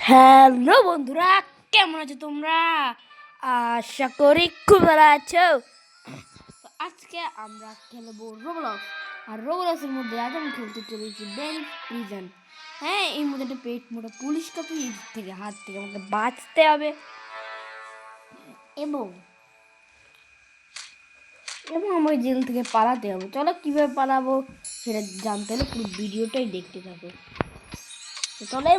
Hello বন্ধুরা, কেমন আছো তোমরা? আশা করি খুব ভালো আছো। তো আজকে আমরা খেলবো রোবলক্স। আর রোবলক্সের মধ্যে আজ আমি খেলতে চলেছি বেনিস প্রিজন। হ্যাঁ, এই মধ্যে একটা পেট মোটা পুলিশ কাপি থেকে হাত থেকে আমাকে বাঁচতে হবে এবং এবং আমাকে জেল থেকে পালাতে হবে। চলো কীভাবে পালাবো সেটা জানতে হলে পুরো ভিডিওটাই দেখতে থাকো। চলে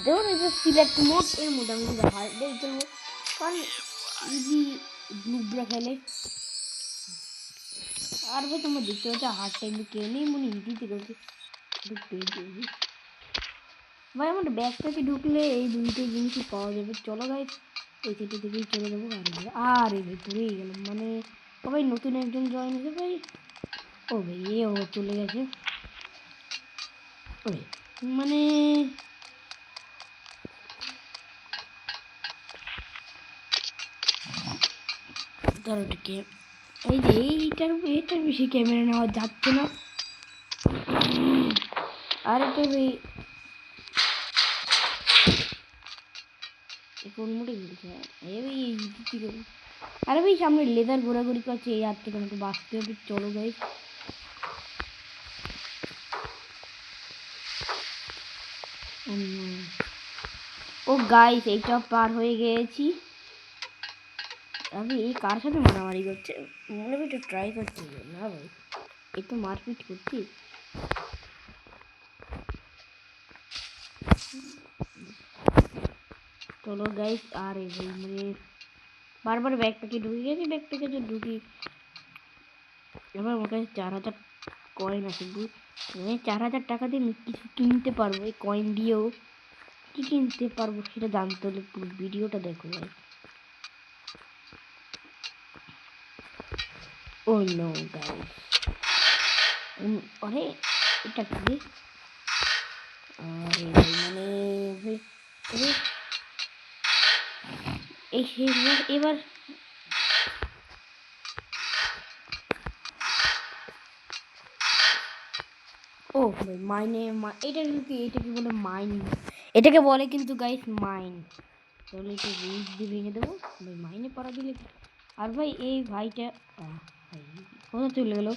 দেখুন এই যে সিলেক্ট মোড, এর মধ্যে আমি হার্ড দিয়ে খেলবো কারণ ইজি গ্লুবরা খেলে। আর ভাই তোমরা দেখতে পাচ্ছ হার্ড টাইম কেউ নেই, মনে ইজিতে করছে ভাই। আমার ব্যাগটাকে ঢুকলে এই দুইটা জিনিসই পাওয়া যাবে। চলো গাইস এই সেটা থেকেই চলে যাবো। আর এই ভাই পড়েই গেলাম, মানে ও ভাই নতুন একজন জয়েন হয়েছে ভাই। ও ভাই ও চলে গেছে। ওই মানে ধরো টিকে এই যে এইটার বেশি ক্যামেরা নেওয়া যাচ্ছে না। আর এটা ভাই কোন মোটে খেলছে। আরে ভাই সামনে লেদার ঘোরাঘুরি করছে, এই হাত থেকে আমাকে বাঁচতে হবে। চলো গাইস ও গাইস এইটা পার হয়ে গেছি। আমি এই কার সাথে মারামারি করছে, মনে হয় এটা ট্রাই করছি না ভাই, এই তো মারপিট করছি। চলো গাইস আর এই মানে বারবার ব্যাগটাকে ঢুকে গেছি, ব্যাগটাকে তো ঢুকি। এবার আমার কাছে 4000 কয়েন আছে, 4000 টাকা দিয়ে কিছু কিনতে পারবো। এই কয়েন দিয়েও কি কিনতে পারবো সেটা জানতে হলে পুরো ভিডিওটা দেখো ভাই। ও নো গাইস, আরে এটা কি? আরে মানে এই এবার ও মাইনে এটা কি বলে মাইন, এটাকে বলে কিন্তু গাইস মাইন। তাহলে একটু রিচ দিয়ে ভেঙে দেবো ভাই, মাইনে পড়া দিলে। আর ভাই এই ভাইটা কোথায় চলে গেল?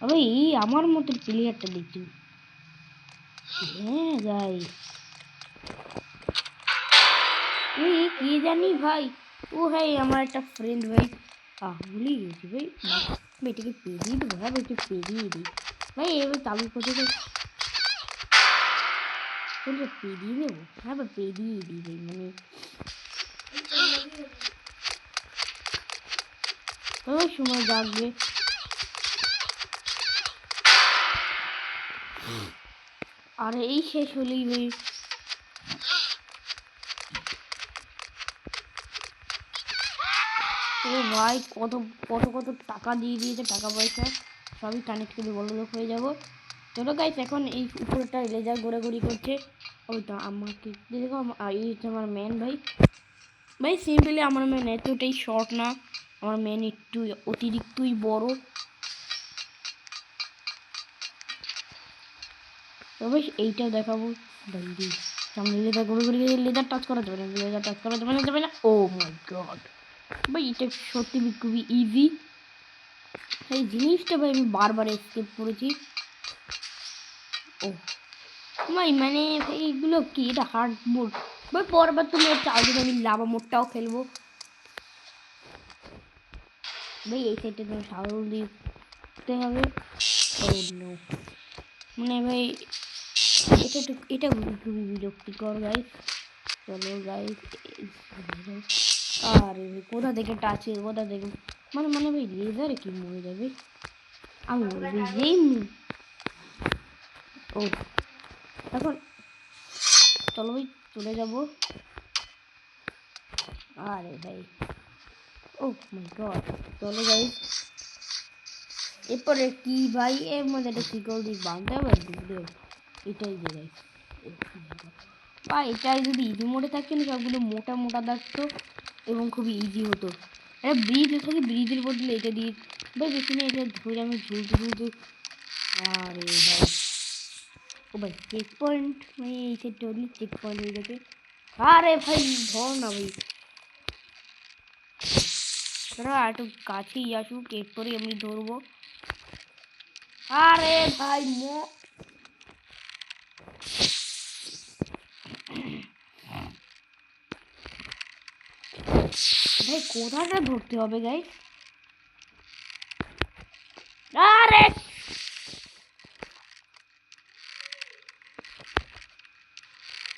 ভাই আমার মতো প্লেয়ারটা দেখছি। হ্যাঁ গাইস কি জানি ভাই, ও ভাই আমার একটা ফ্রেন্ড ভাই। ভুলে গেছি ভাই, এটাকে পেরিয়ে দেবো। হ্যাঁ ভাই পেরিয়ে দিই ভাই, এবার চালু করতে পেরিয়ে নেবো। হ্যাঁ ভাই পেরিয়ে দিই ভাই, মানে ওই সময় জাগবে। আর এই শেষ হলেই ভাই ও ভাই কত কত কত টাকা দিয়ে দিয়েছে, টাকা পয়সা সবই কানেক্ট করে বড় লোক হয়ে যাবো। চলো গাইস এখন এই উপরেটা লেজার ঘোরাঘুরি করছে। ওই তো আমাকে দেখো এই হচ্ছে আমার ম্যান ভাই। ভাই সিম্পলি আমার ম্যান এতটাই শর্ট না, আমার ম্যান একটু অতিরিক্তই বড়। তবে এইটাও দেখাবো ভাই, সামনে লেজার ঘুরে লেজার টাচ করা যাবে না, লেজার টাচ করা যাবে না। ও মাই গড ভাই এটা সত্যি খুবই ইজি এই জিনিসটা ভাই, আমি বারবার এসকেপ করেছি। ও ভাই মানে এইগুলো কি, এটা হার্ড মোড ভাই। পরবার তুমি চাও যদি আমি লাভা মোডটাও খেলবো ভাই। এই সাইডটা তুমি সাগর দিতে হবে। মানে ভাই এটা খুবই বিরক্তিকর গাইস। চলো গাইস আরে কোথা থেকে টাচ কোথা থেকে মানে মানে ভাই লেজারে কি মরে যাবে, আমি যেই ও এখন চলো ভাই চলে যাবো। আরে ভাই ও মাই গড চলো গাইস এরপরে কি ভাই, এর মধ্যে একটা শিকল দিয়ে বাঁধতে হবে ডুবলে। এটাই যে গাইস বা এটাই যদি ইজি মোডে থাকতো না সবগুলো মোটা মোটা থাকতো এবং খুবই ইজি হতো। একটা ব্রিজ থাকে, ব্রিজের বদলে এটা দিয়ে ভাই বেশি না, এটা ধরে আমি ঝুলতে ঝুলতে। আরে ভাই ও ভাই চেক পয়েন্ট, ভাই এই সেটটা হলে চেক পয়েন্ট হয়ে গেছে। আরে ভাই ধর না ভাই, দাঁড়া একটু কাছেই আসুক, এরপরে আমি ধরবো। আরে ভাই ভাই কোথাটা ধরতে হবে গাইস? আরে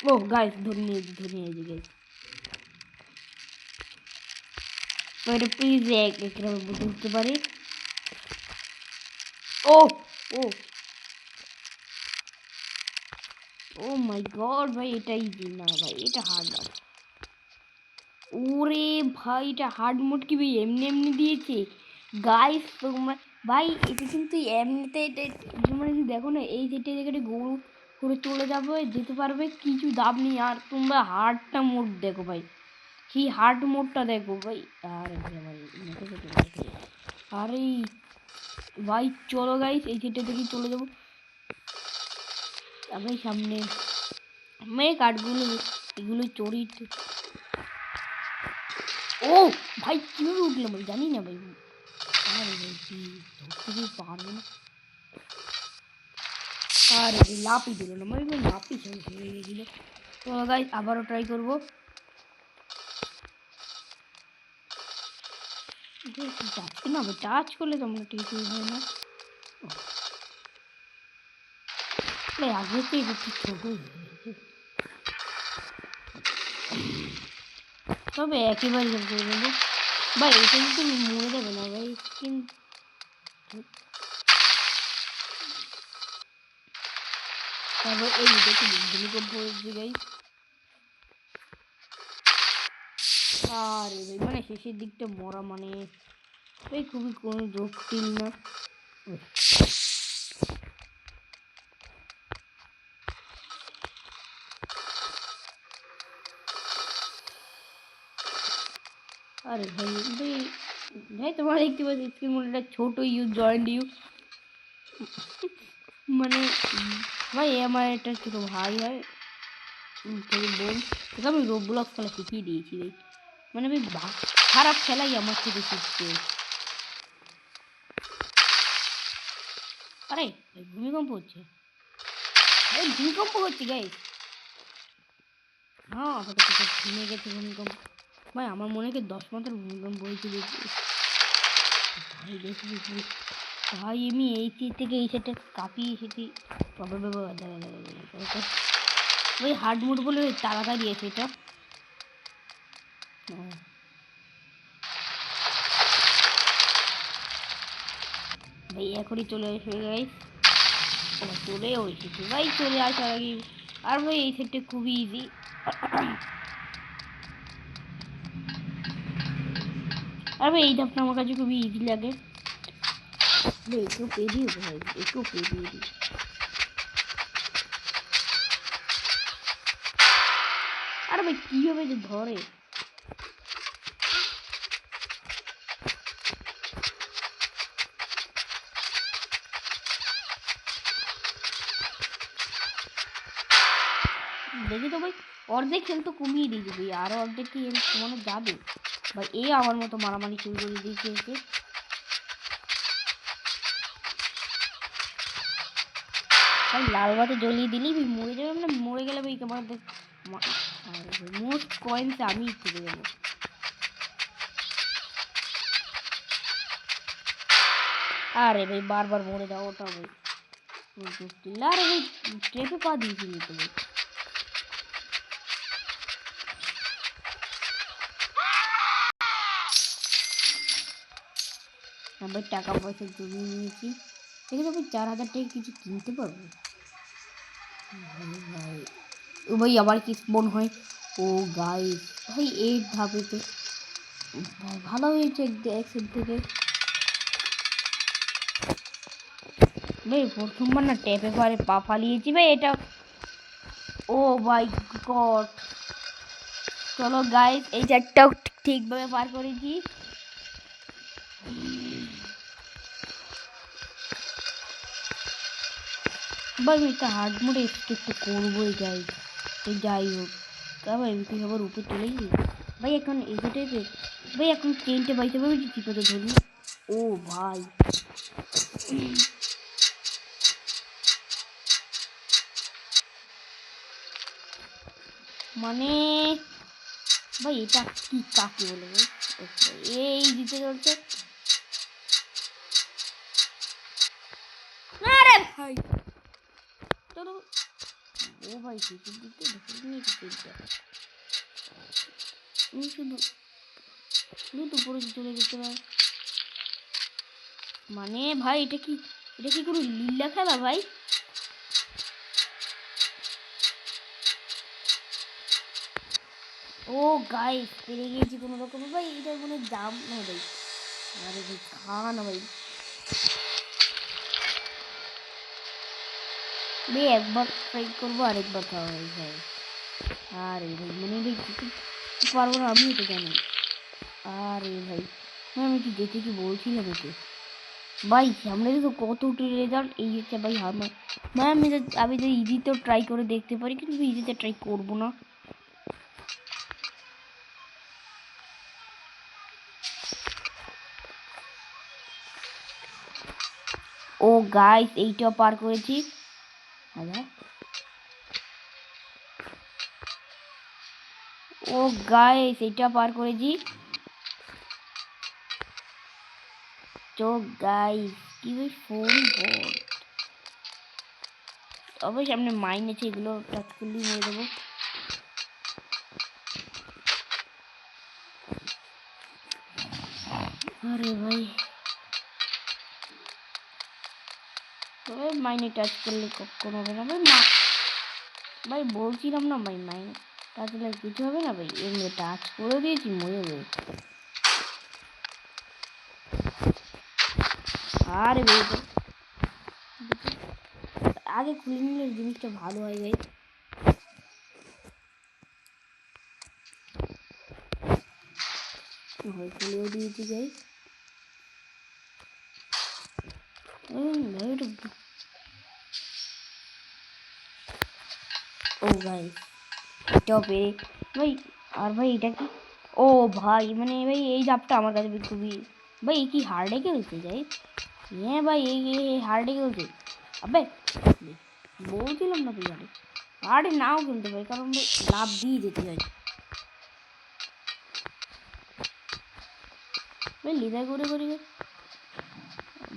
ও গাইস ধরে নিয়েছি গাইস। এটা প্লিজ একটা বুঝতে পারি। ও ও ও মাই গড ভাই, এটা ইজি না ভাই, এটা হার্ড না। ওরে ভাই এটা হার্ড মোড কি ভাই এমনি এমনি দিয়েছে গাইস তোমরা। ভাই এটা কিন্তু এমনিতে এটা তোমরা যদি দেখো না, এই যেটা জায়গাটা গোল করে চলে যাবে, যেতে পারবে, কিছু দাম নেই। আর তোমরা হার্ডটা মোড দেখো ভাই, সেই হার্ড মোডটা দেখো ভাই। আরে ভাই আরে ভাই চলো গাইস এই যেটা দেখি চলে যাবো। আমি সামনে আমি কাঠগুলো এগুলো চড়ি। ও ভাই কিভাবে উঠলাম ভাই জানি না ভাই। আরে ভাই কি ধরতে কি পারবো না। আরে ভাই লাফই দিল না ভাই, লাফই শেষ হয়ে গেছিল। তো গাইস আবারও ট্রাই করবো। যাচ্ছে না ভাই, টাচ করলে তো আমরা ঠিক হয় না ভাই, আগে তো একটু ছোট তবে একেবারে করে দেবো ভাই। এটা কিন্তু মরে যাবে না ভাই, কিন্তু তারপর এই দেখি ভূমিকম্প হয়েছে গাইস। আরে ভাই মানে শেষের দিকটা মরা মানে ভাই খুবই কোনো জটিল না। আরে ভাই ভাই ভাই তোমার দেখতে পাচ্ছি স্ক্রিন মনিটরটা ছোট ইউজ জয়েন্ট ইউ মানে ভাই আমার একটা ছোটো ভাই হয় ছোটো বোন, তোকে আমি রোবলক্স খেলা শিখিয়ে দিয়েছি ভাই। মানে ভাই খারাপ খেলাই আমার থেকে শিখতে। আরে ভাই ভূমিকম্প হচ্ছে, ভাই ভূমিকম্প হচ্ছে গাইস। হ্যাঁ হঠাৎ করে থেমে গেছে ভূমিকম্প ভাই, আমার মনে হয় 10 মাত্রার ভূমিকম্প হয়েছে দেখি ভাই। দেখবি ভাই আমি এই সিট থেকে এই সাইডটা কাঁপিয়ে সেটি ওই হার্ড মোড বলে তাড়াতাড়ি এসে এটা ভাই এখনই চলে এসে গাইস। চলেও এসেছে ভাই, চলে আসার আগে। আর ভাই এই সেটটা খুবই ইজি। আর ভাই এই ধাপটা আমার কাছে খুবই ইজি লাগে ভাই। একটু পেরিয়ে ভাই একটু পেরিয়ে দিই। আর ভাই কিভাবে যে ধরে দেখি তো ভাই, অর্ধেক হেলথ তো কমিয়ে দিয়েছে ভাই, আরো অর্ধেক কি হেলথ কমানো যাবে ভাই? এ আমার মতো মারামারি শুরু করে দিয়েছে এসে ভাই। লাল বাতি জ্বলিয়ে দিলেই ভাই মরে যাবে না, মরে গেলে ভাই তোমার মোস্ট কয়েন্স আমি থেকে যাবো। আরে ভাই বারবার মরে যাও ওটা ভাই। আরে ভাই ট্রেপে পা দিয়েছিলি তো ভাই। ভাই টাকা পয়সা জমিয়ে নিয়েছি, ঠিক আছে ভাই 4000 টাকা কিছু কিনতে পারবো ভাই। ও ভাই আবার কি মন হয়। ও গাইস ভাই এই ধাপেতে ভালো হয়েছে এক সাইড থেকে ভাই। প্রথমবার না ট্যাপে পারে পা ফালিয়েছি ভাই এটা। ও ভাই গড, চলো গাইস এই চারটাও ঠিকভাবে পার করেছি। ভাই আমি একটা হার্ড মোডে স্কেপটা করবোই যাই, যাই হোক ভাই আমি কি আবার উপরে চলে গেছি ভাই। এখন এটাতে ভাই এখন ট্রেনটা বাইতে পারবে যে চিপাতে ধরুন। ও ভাই মানে ভাই এটা কি কাকে বলে এই দিতে চলছে। আরে ভাই তোর ও ভাই টিকিট দিতে নিয়ে টিকিটটা আমি শুধু শুধু উপরে চলে যেতে পারে। মানে ভাই এটা কি কোনো লীলা খেলা ভাই? ও গাইস পেরে গিয়েছি কোনো রকমে ভাই। এটা মনে দাম না ভাই। আরে ভাই খাওয়া না ভাই। ভাই একবার ট্রাই করবো আরেকবার খাওয়া হয়ে যায়। আরে ভাই মানে ভাই কিছু পারবো না আমিও তো জানি। আরে ভাই আমি কি যেতে কি বলছিলাম এতে ভাই সামনে তো কত রেজাল্ট এই হচ্ছে ভাই আমার ভাই। আমি তো ইজিতেও ট্রাই করে দেখতে পারি কিন্তু ইজিতে ট্রাই করবো না। ও গাইস এইটাও পার করেছি। ও গাইস এইটা পার করেছি। তো গাইস কি ভাই ফোন বল তবে সামনে মাইন আছে এগুলো টাচ করলেই মেরে দেবো। আরে ভাই তবে মাইনে টাচ করলে কখনো হবে না ভাই। ভাই বলছিলাম না ভাই মাইনে টাচ করলে কিছু হবে না ভাই। এমনি টাচ করে দিয়েছি মরে যাবে। আরে ভাই আগে খুলে নিলে জিনিসটা ভালো হয় ভাই। খুলেও দিয়েছি ভাই। ও ভাই এটাও পেরে ভাই। আর ভাই এটা কি ও ভাই মানে ভাই এই জাপটা আমার কাছে খুবই ভাই কি হার্ডে খেলছে যাই। হ্যাঁ ভাই এই হার্ডে খেলছে। আবে বলছিলাম না তুই হার্ডে হার্ডে নাও খেলতে পারি কারণ ভাই লাভ দিয়ে যেতে হয় ভাই। লিদার করে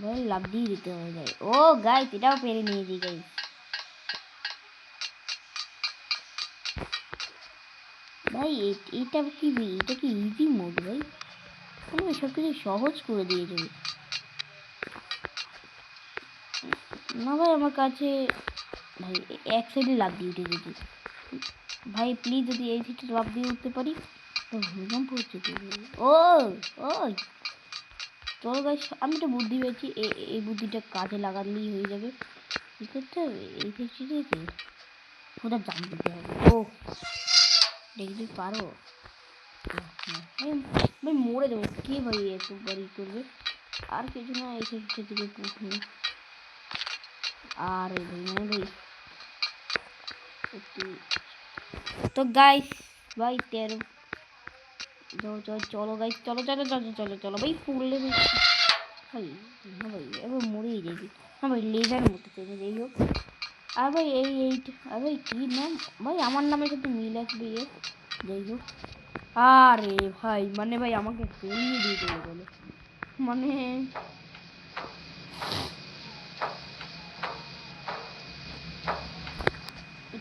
ভাই লাভ দিয়ে যেতে হবে ভাই। ও গাই এটাও পেরে নিয়েছি গাই। ভাই এটা কি ইজি মোড ভাই? মানে সব কিছু সহজ করে দিয়ে যাবে না ভাই। আমার কাছে ভাই এক সাইডে লাভ দিয়ে উঠে গেছি ভাই। প্লিজ যদি এই সাইডে লাভ দিয়ে উঠতে পারি তো ভূমিকম্প হচ্ছে। ও ও চলো ভাই আমি একটা বুদ্ধি পেয়েছি। এই বুদ্ধিটা কাজে লাগালেই হয়ে যাবে। কি করতে হবে এই সাইডে ওটা জাম দিতে হবে। ও দেখতে পারো ভাই মরে যাবো। কে ভাই এত বাড়ি করবে আর কিছু না এই সাইডটা দিকে পুষবে। আর ভাই মানে ভাই তো গাইস ভাই 13 চলো গাইস চলো চলো চলো চলো চলো ভাই পুরলে ভাই না ভাই এবার মরেই যাবি। হ্যাঁ ভাই লেজার মতো চলে যাই হোক। আর ভাই আর ভাই কী নাম ভাই আমার নামের সাথে মিল আসবে যাই হোক। আরে ভাই মানে ভাই আমাকে ফেলিয়ে দিয়ে চলে গেলো মানে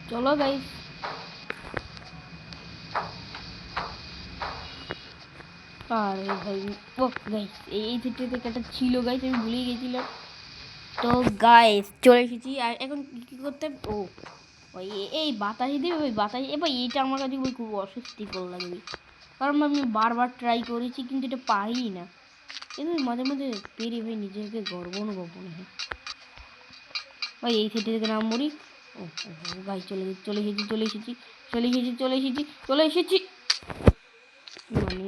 চলো গাইস। আরে ভাই ও গাইস এই সেটটাতে একটা ছিল গাইস আমি ভুলেই গেছিলাম। তো গাইস চলে এসেছি আর এখন কী করতে ও ওই এই বাতাসে দেবে ওই বাতাসে এবার এইটা আমার কাছে ওই খুব অস্বস্তিকর লাগবে কারণ আমি বারবার ট্রাই করেছি কিন্তু এটা পারি না। কিন্তু মাঝে মাঝে পেরে ভাই নিজেকে গর্ব অনুভব মনে হয় ভাই। এই সেটে থেকে নাম মরি। ও ভাই চলে এসেছি মানে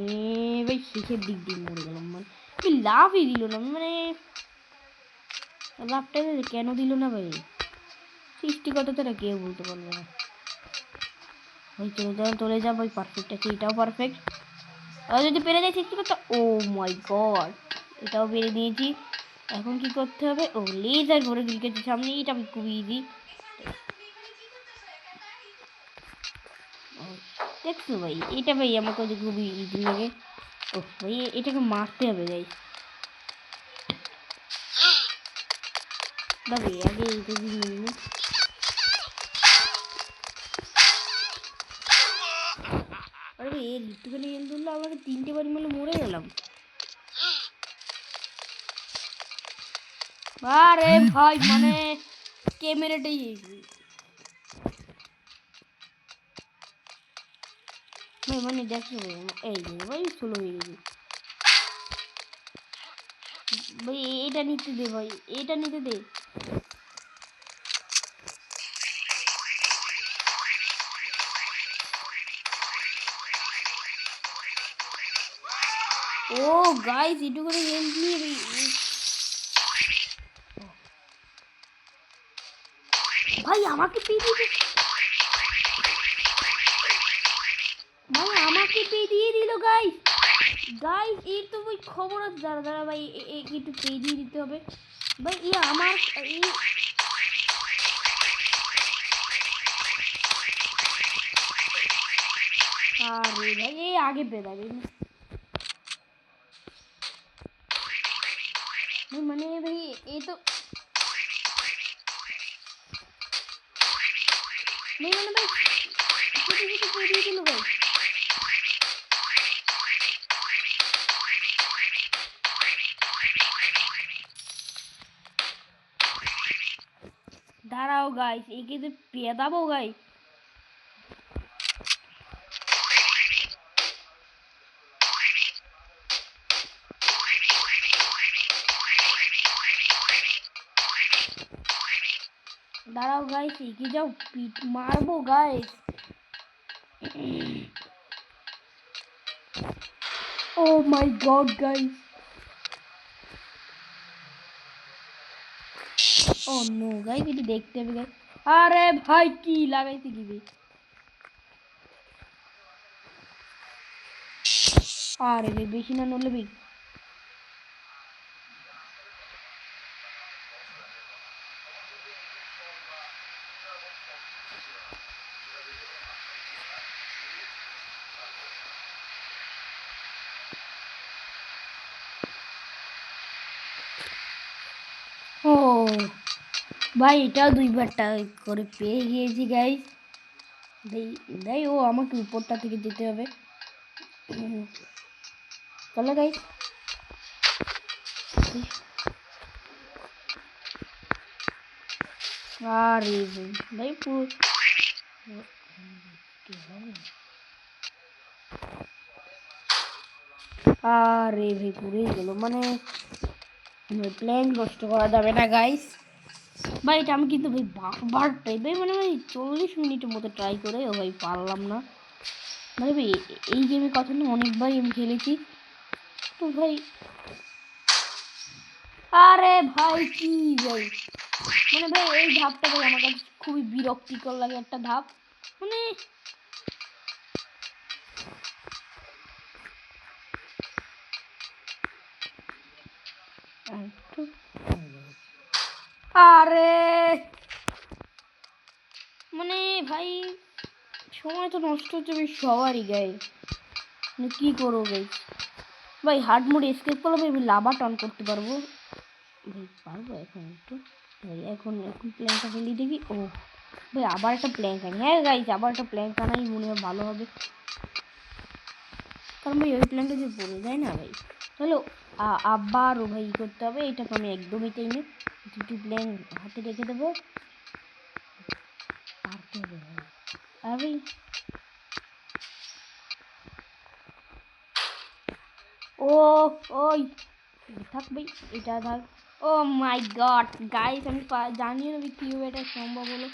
ভাই শেষের দিক দিয়ে মরে গেলাম মানে লাভই দিল না মানে লাভটা কেন দিল না ভাই? সৃষ্টিকর্তাটা কেউ বলতে পারবে না। ওই চলে যাব, ওই পারফেক্ট আছে, এটাও পারফেক্ট। আর যদি পেরে যায় সৃষ্টিকর্তা, ও মাই গড, এটাও পেরে দিয়েছি। এখন কি করতে হবে? ও লেজার করে ক্রিকেটের সামনে, এটা খুবই ইজি। দেখছো ভাই, এটা ভাই আমাকে খুবই ইজি লাগে। ও ভাই এটাকে মারতে হবে ভাই। ভাই আগে এইটা দিয়ে নিই। আরে ভাই এর একটুখানি হেল ধরলো, আমাকে 3টে বাড়ি মেলে মরে গেলাম। আরে ভাই মানে ক্যামেরাটাই ভাই মানে দেখো এই যে ভাই স্লো হয়ে গেছে ভাই। এটা নিতে দে ভাই, এটা নিতে দে। ও গাইস একটু করে হেল্প নিয়ে ভাই আমাকে পেয়ে দিয়ে ভাই, আমাকে পেয়ে দিয়ে দিল গাইস। গাইস এর তো ওই খবর আছে, দাঁড়া দাঁড়া ভাই, একটু পেয়ে দিয়ে দিতে হবে ভাই। আমার আরে ভাই এই আগে পেয়ে যাবে মানে ভাই, এই তো ভাই মানে ভাই পেয়ে দিয়ে দিল ভাই। দাঁড়াও গাইস, একে যে পেয়ে যাবো গাইস। দাঁড়াও গাইস, একে যাও পিট মারবো গাইস। ও মাই গড গাইস, ও নো গাইস, এটা দেখতে হবে গাইস। আরে ভাই কি লাগাইতে কি ভাই? আরে ভাই বেশি না নড়লে ভাই। ও ভাই এটা 2বার করে পেয়ে গিয়েছি গাইস। ভাই ও আমাকে উপরটা থেকে যেতে হবে। চলো গাইস। আরে ভাই পুরো আরে ভাই পুরোই গেল মানে প্ল্যান নষ্ট করা যাবে না গাইস। ভাই এটা আমি কিন্তু ভাই বারবার ট্রাই ভাই মানে ভাই 40 মিনিটের মতো ট্রাই করে ও ভাই পারলাম না। মানে ভাই এই গেমের কথা না অনেকবার আমি খেলেছি তো ভাই। আরে ভাই কি ভাই মানে ভাই এই ধাপটা ভাই আমার কাছে খুবই বিরক্তিকর লাগে একটা ধাপ মানে। আরে মানে ভাই সময় তো নষ্ট হচ্ছে ভাই সবারই গায়ে, মানে কি করবো ভাই। ভাই হার্ড মোড এসকেপ করলে ভাই লাভা টার্ন করতে পারবো ভাই, পারবো এখন একটু ভাই। এখন প্ল্যানটা ফেলি দেখি। ও ভাই আবার একটা প্ল্যাঙ্ক আনি। হ্যাঁ গাইস আবার একটা প্ল্যাঙ্ক আনাই মনে হয় ভালো হবে, কারণ ভাই ওই প্ল্যানটা যে পড়ে যায় না ভাই, তাহলে আবারও ভাই করতে হবে। এটা তো আমি একদমই চাই না। দুটি প্ল্যাঙ্ক হাতে রেখে দেবো, পারতে হবে ভাই। আর ভাই ও ওই থাক ভাই, এটা থাক। ও মাই গড গাইস, আমি জানিও না কীভাবে এটা সম্ভব হলো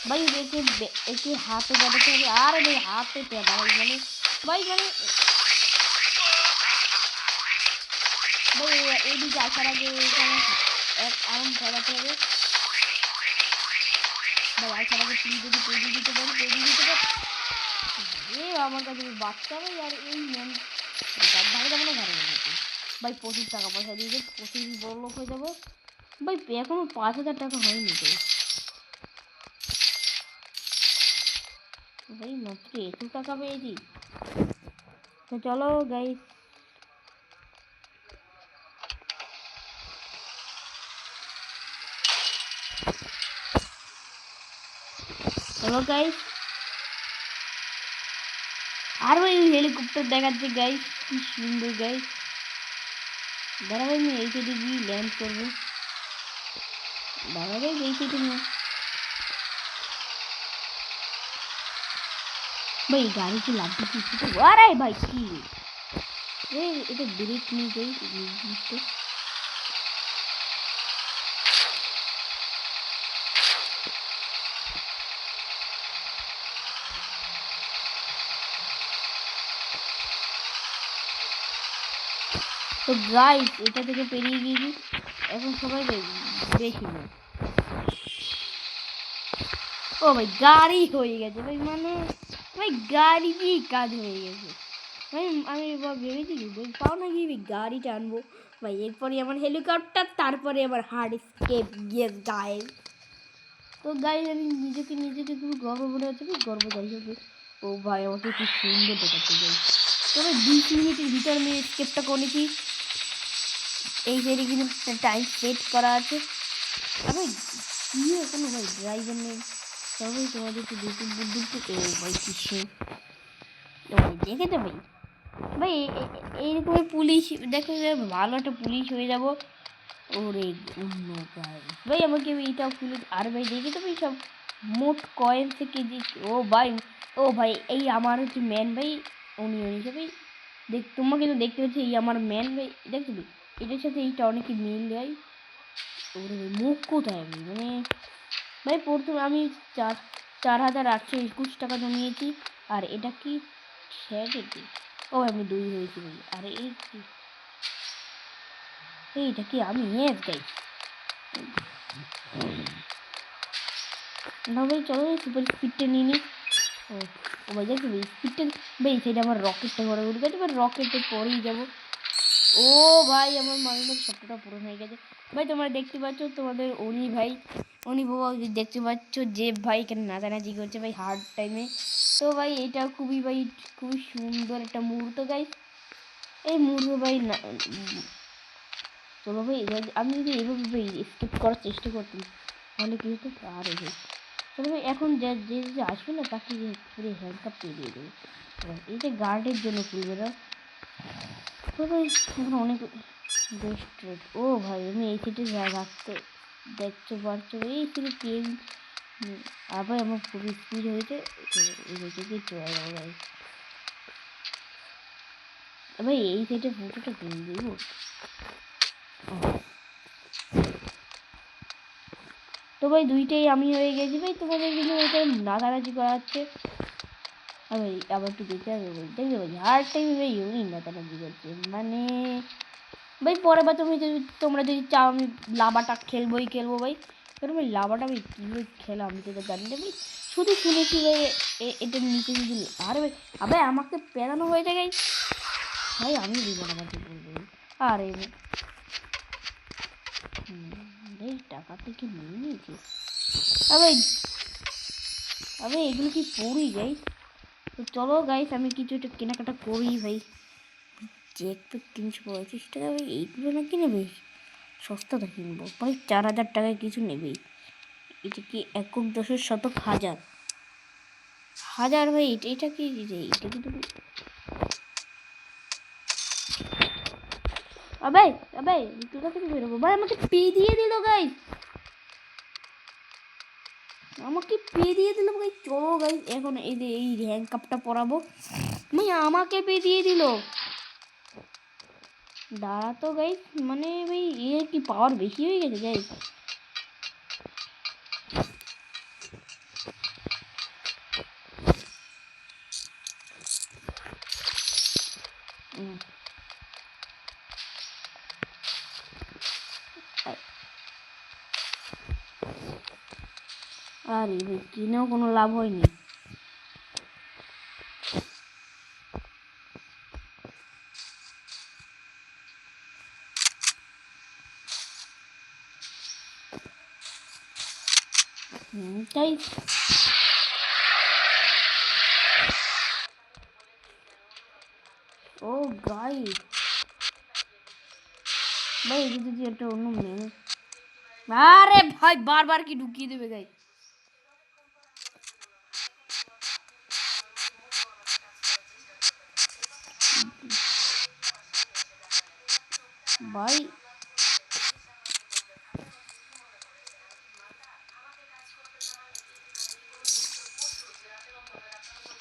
ভাই। একে হাতে বাঁধাতে হবে। আর ভাই হাতে পেঁধা ভাই মানে ভাই মানে ভাই এদিকে আসার আগে এক আরাম চালাতে হবে ভাই। আর ছাড়াকে প্লিজ যদি পেরিয়ে দিতে পারি, পেরিয়ে দিতে পারি। আমার কাছে বাচ্চা ভাই, আর এই ম্যান ভালো যাবো না ঘরে গেছে ভাই। প্রচুর টাকা পয়সা দিয়েছে, প্রচুর বড় লোক হয়ে যাবো ভাই। এখনো 5,000 টাকা হয়নি তো ভাই, মাত্র এত টাকা পেয়েছি। তো চলো গাইস, চলো গাইস। আর ভাই হেলিকপ্টার দেখাচ্ছে গাইস, কি সুন্দর গাইস। দাঁড়া ভাই, আমি এই সাইডে গিয়ে ল্যান্ড করবো। দাঁড়া গাইস, এই সাইডে না ভাই, গাড়ি কি লাভ দিচ্ছি। আরে ভাই কি এটা ব্রেক নিয়ে যাই নির্দিষ্ট। তো গাইস, এটা থেকে পেরিয়ে গিয়েছি। এখন সবাই বেশি না। ও ভাই গাড়ি হয়ে গেছে ভাই, মানে ভাই গাড়ি দিয়ে কাজ হয়ে গেছে ভাই। আমি ভেবেছি পাও না কি গাড়িটা আনবো ভাই। এরপরে আমার হেলিকপ্টার, তারপরে আমার হার্ড স্কেপ গিয়ে গায়ে। তো গাই আমি নিজেকে খুব গর্ব মনে হচ্ছে, গর্ব যাই হবে। ও ভাই আমাকে খুব সুন্দর দেখাচ্ছে যাই। তবে 20 মিনিটের ভিতর আমি স্কেপটা করেছি। এই সাইডে কিন্তু টাইম সেট করা আছে। আরে কি এখনো ভাই ড্রাইভার নেই। তবে তোমাদের একটু দুপুর ও ভাই কিসে ভাই দেখেছো ভাই। ভাই এইরকম পুলিশ দেখো, ভালো একটা পুলিশ হয়ে যাবো। ওরে ভাই আমাকে এইটাও খুলে। আর ভাই দেখে তো ভাই সব মোট কয়েন থেকে যে। ও ভাই এই আমার হচ্ছে ম্যান ভাই। উনি ভাই তোমাকে তো দেখতে পাচ্ছি, এই আমার ম্যান ভাই। দেখছো এটার সাথে এইটা অনেকই মিল ভাই। ওরে ভাই মুখ কোথায় আমি, মানে ভাই প্রথমে আমি 4,821 টাকা জমিয়েছি। আর এটা কি স্যাটারডে? ও আমি 2 হয়েছি ভাই। আর এইটা কি আমি গাই না ভাই। চলো সুপার স্পিডটা নিয়ে নিই। ও ভাই দেখো ভাই স্পিডটা ভাই, সেটা আমার রকেটটা ঘরে উঠে গেছে। এবার রকেটের পরেই যাবো। ও ভাই আমার মাইন্ডের স্বপ্নটা পূরণ হয়ে গেছে ভাই। তোমরা দেখতে পাচ্ছ তোমাদের ভাই, বাবা দেখতে পাচ্ছ যে ভাই কেন নাচানাচি করছে ভাই হার্ড টাইমে। তো ভাই এটা খুবই ভাই খুবই সুন্দর একটা মুহূর্ত গাই। এই মুহূর্ত ভাই না। চলো ভাই আমি যদি এইভাবে ভাই স্কিপ করার চেষ্টা করতাম তাহলে কি হতো। আর ভাই চলো ভাই, এখন যে যে আসবে না তাকে পুরো হ্যান্ডকাপ দিয়ে দেবো। এই যে গার্ডের জন্য খুলবে না। তো ভাই এখন অনেক বেস্ট রেট। ও ভাই আমি এই সিটে রাখতে দেখতে পারছো এই সিটে ট্রেন। আর ভাই আমার খুবই স্পিড হয়েছে। এদিকে চলে যাবো ভাই। ভাই এই সাইডে ফটোটা কিনে দেবো। তো ভাই দুইটাই আমি হয়ে গেছি ভাই। তোমাদের কিন্তু ওইটা নাচানাচি করা হচ্ছে। আর ভাই আবার একটু দেখতে হবে ভাই, দেখবে ভাই হার টাইমে ভাই ওই নাচানাচি করছে মানে ভাই। পরে বা তোমরা যদি চাও আমি লাভাটা খেলবো ভাই। কারণ ভাই লাভাটা ভাই কীভাবে খেলা আমি তো জানি না ভাই। শুধু শুনেছি ভাই এটার নিচে যদি। আরে ভাই আবে আমাকে পেরানো হয়ে যায় ভাই। আমি দিব না আমাকে বলবো। আরে ভাই টাকা থেকে নিয়ে নিয়েছি। আবে আবে এগুলো কি পড়ি যাই। তো চলো গাইস আমি কিছু একটা কেনাকাটা করি ভাই। চেক তো 335 টাকা ভাই। এইগুলো না কিনে বেশ সস্তাটা কিনবো ভাই। 4,000 টাকায় কিছু নেবেই। এটা কি একক দশের শতক হাজার হাজার ভাই। এটা কি এটা কিন্তু আবে আবে কোথা থেকে বেরোবো ভাই। আমাকে পে দিয়ে দিল গাইস, আমাকে পে দিয়ে দিল ভাই। চলো গাইস এখন এই যে এই র্যাঙ্ক কাপটা পরাবো ভাই। আমাকে পে দিয়ে দিল। দাঁড়া তো গাইস, মানে ভাই এর কি পাওয়ার বেশি হয়ে গেছে গাইস। আরে ভাই কিনেও কোনো লাভ হয়নি। তাই ও গাই ভাই এই যদি একটা অন্য মেয়ে, আরে ভাই বারবার কি ঢুকিয়ে দেবে গাই। ভাই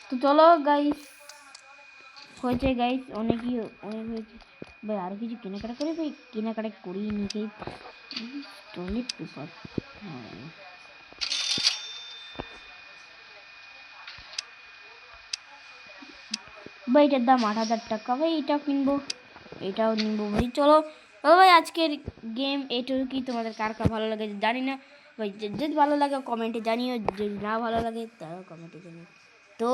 তো চলো গাইস, হয়েছে গাইস, অনেকই অনেক হয়েছে ভাই। আর কিছু কেনাকাটা করে ভাই, কেনাকাটা করিয়ে নিয়ে টয়লেট পেপার। ভাই এটার দাম 8,000 টাকা ভাই, এটাও কিনবো, এটাও নিবো ভাই। চলো ও ভাই আজকের গেম এইটুকুই। তোমাদের কার কার ভালো লাগে জানি না ভাই, যদি ভালো লাগে কমেন্টে জানিও, যদি না ভালো লাগে তাও কমেন্টে জানিও। তো